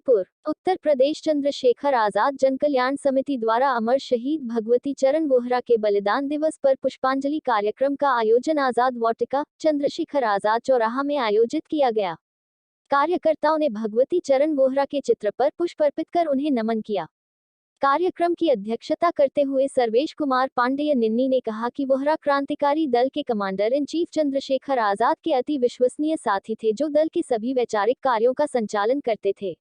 कानपुर, उत्तर प्रदेश चंद्रशेखर आजाद जन कल्याण समिति द्वारा अमर शहीद भगवती चरण वोहरा के बलिदान दिवस पर पुष्पांजलि कार्यक्रम का आयोजन आजाद वाटिका, चंद्रशेखर आजाद चौराहा में आयोजित किया गया। कार्यकर्ताओं ने भगवती चरण वोहरा के चित्र पर पुष्प अर्पित कर उन्हें नमन किया। कार्यक्रम की अध्यक्षता करते हुए सर्वेश कुमार पांडेय निन्नी ने कहा कि वोहरा क्रांतिकारी दल के commander in chief Chandrashekhar Azad के अति विश्वसनीय साथी थे, जो दल के सभी वैचारिक कार्यों का संचालन करते थे।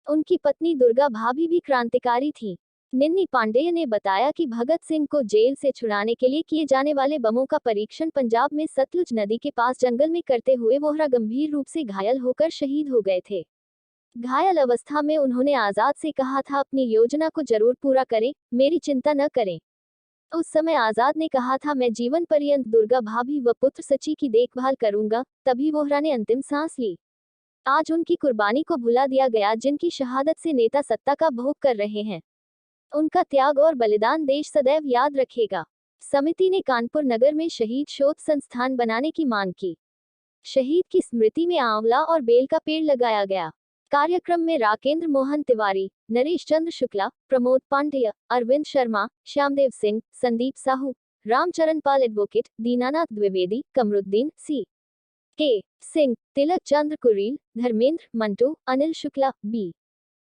उनकी पत्नी दुर्गा भाभी भी क्रांतिकारी थी। निन्नी पांडेय ने बताया कि भगत सिंह को जेल से छुड़ाने के लिए किए जाने वाले बमों का परीक्षण पंजाब में सतलुज नदी के पास जंगल में करते हुए वोहरा गंभीर रूप से घायल होकर शहीद हो गए थे। घायल अवस्था में उन्होंने आजाद से कहा था, अपनी योजना को जरूर पूरा करें, मेरी चिंता न करें। उस समय आजाद ने कहा था, मैं जीवन पर्यंत दुर्गा भाभी व पुत्र सची की देखभाल करूंगा। तभी वोहरा ने अंतिम सांस ली। आज उनकी कुर्बानी को भुला दिया गया, जिनकी शहादत से नेता सत्ता का भोग कर रहे हैं। उनका त्याग और बलिदान देश सदैव याद रखेगा। समिति ने कानपुर नगर में शहीद शोध संस्थान बनाने की मांग की। शहीद की स्मृति में आंवला और बेल का पेड़ लगाया गया। कार्यक्रम में राकेंद्र मोहन तिवारी, नरेश चंद्र शुक्ला, प्रमोद पांडेय, अरविंद शर्मा, श्यामदेव सिंह, संदीप साहू, रामचरण पाल एडवोकेट, दीनानाथ द्विवेदी, कमरुद्दीन सी के सिंह, तिलक चंद्र कुरील, धर्मेंद्र मंटू, अनिल शुक्ला, बी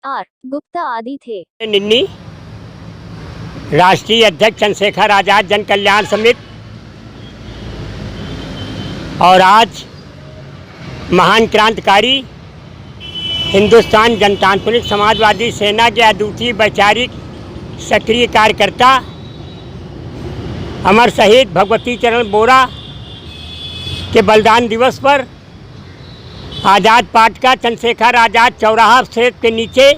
आर गुप्ता आदि थे। निन्नी, राष्ट्रीय अध्यक्ष चंद्रशेखर आजाद जन कल्याण समिति, और आज महान क्रांतिकारी हिंदुस्तान जनतांत्रिक समाजवादी सेना के अद्वितीय वैचारिक सक्रिय कार्यकर्ता अमर शहीद भगवती चरण वोहरा के बलिदान दिवस पर आज़ाद पार्क का चंद्रशेखर आजाद चौराहा क्षेत्र के नीचे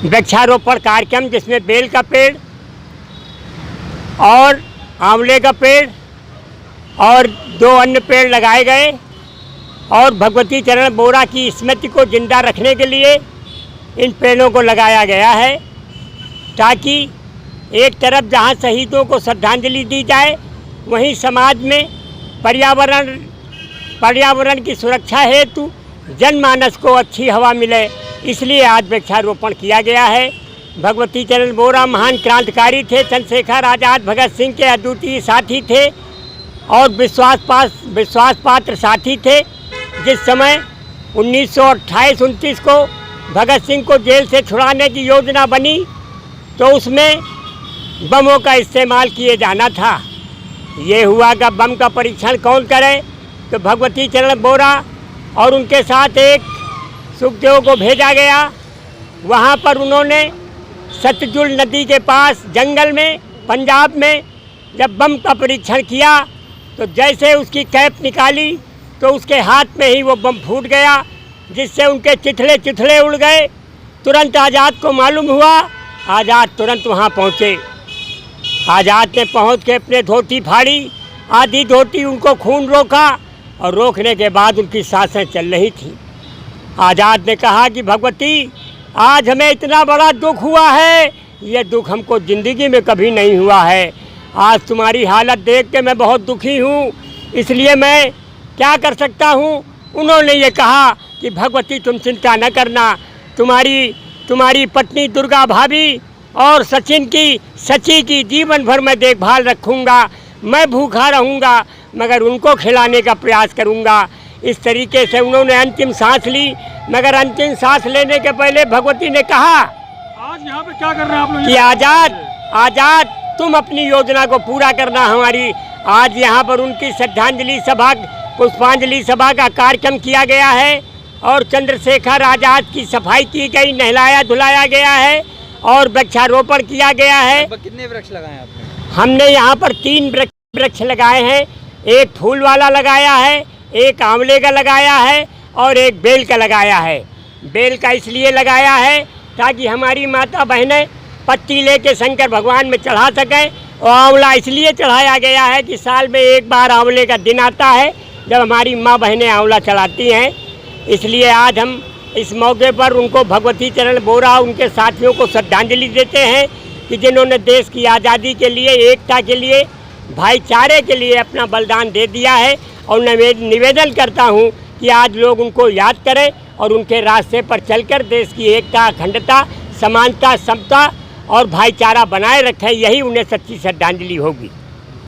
वृक्षारोपण कार्यक्रम, जिसमें बेल का पेड़ और आंवले का पेड़ और 2 अन्य पेड़ लगाए गए और भगवती चरण वोहरा की स्मृति को जिंदा रखने के लिए इन पेड़ों को लगाया गया है, ताकि एक तरफ जहां शहीदों को श्रद्धांजलि दी जाए, वहीं समाज में पर्यावरण की सुरक्षा हेतु जनमानस को अच्छी हवा मिले, इसलिए आज वृक्षारोपण किया गया है। भगवती चरण वोहरा महान क्रांतिकारी थे। चंद्रशेखर आजाद भगत सिंह के अद्वितीय साथी थे और विश्वास पात्र साथी थे। जिस समय 1928-29 को भगत सिंह को जेल से छुड़ाने की योजना बनी, तो उसमें बमों का इस्तेमाल किए जाना था। ये हुआ कि बम का परीक्षण कौन करे, तो भगवती चरण वोहरा और उनके साथ एक सुखदेव को भेजा गया। वहाँ पर उन्होंने सतलुज नदी के पास जंगल में पंजाब में जब बम का परीक्षण किया, तो जैसे उसकी कैप निकाली तो उसके हाथ में ही वो बम फूट गया, जिससे उनके चिथड़े उड़ गए। तुरंत आज़ाद को मालूम हुआ। आज़ाद तुरंत वहाँ पहुँचे। आज़ाद ने पहुँच के अपने धोती फाड़ी, आधी धोती उनको खून रोका और रोकने के बाद उनकी सांसें चल रही थीं। आज़ाद ने कहा कि भगवती, आज हमें इतना बड़ा दुख हुआ है, ये दुख हमको ज़िंदगी में कभी नहीं हुआ है। आज तुम्हारी हालत देख के मैं बहुत दुखी हूँ, इसलिए मैं क्या कर सकता हूँ। उन्होंने ये कहा कि भगवती, तुम चिंता न करना, तुम्हारी पत्नी दुर्गा भाभी और सची की जीवन भर मैं देखभाल रखूँगा। मैं भूखा रहूँगा मगर उनको खिलाने का प्रयास करूँगा। इस तरीके से उन्होंने अंतिम सांस ली, मगर अंतिम सांस लेने के पहले भगवती ने कहा, आज यहाँ पे क्या कर रहे हैं आप लोग? कि आजाद तुम अपनी योजना को पूरा करना हमारी। आज यहाँ पर उनकी श्रद्धांजलि सभा, पुष्पांजलि सभा का कार्यक्रम किया गया है और चंद्रशेखर आजाद की सफाई की गई, नहलाया धुलाया गया है और वृक्षारोपण किया गया है। कितने वृक्ष लगाए आपने? हमने यहाँ पर 3 वृक्ष लगाए हैं। एक फूल वाला लगाया है, एक आंवले का लगाया है और एक बेल का लगाया है। बेल का इसलिए लगाया है ताकि हमारी माता बहनें पत्ती लेके शंकर भगवान में चढ़ा सकें, और आंवला इसलिए चढ़ाया गया है कि साल में एक बार आंवले का दिन आता है जब हमारी माँ बहनें आंवला चढ़ाती हैं। इसलिए आज हम इस मौके पर उनको भगवती चरण वोहरा उनके साथियों को श्रद्धांजलि देते हैं कि जिन्होंने देश की आज़ादी के लिए, एकता के लिए, भाईचारे के लिए अपना बलिदान दे दिया है। और निवेदन करता हूँ कि आज लोग उनको याद करें और उनके रास्ते पर चलकर देश की एकता, अखंडता, समानता, समता और भाईचारा बनाए रखें। यही उन्हें सच्ची श्रद्धांजलि होगी।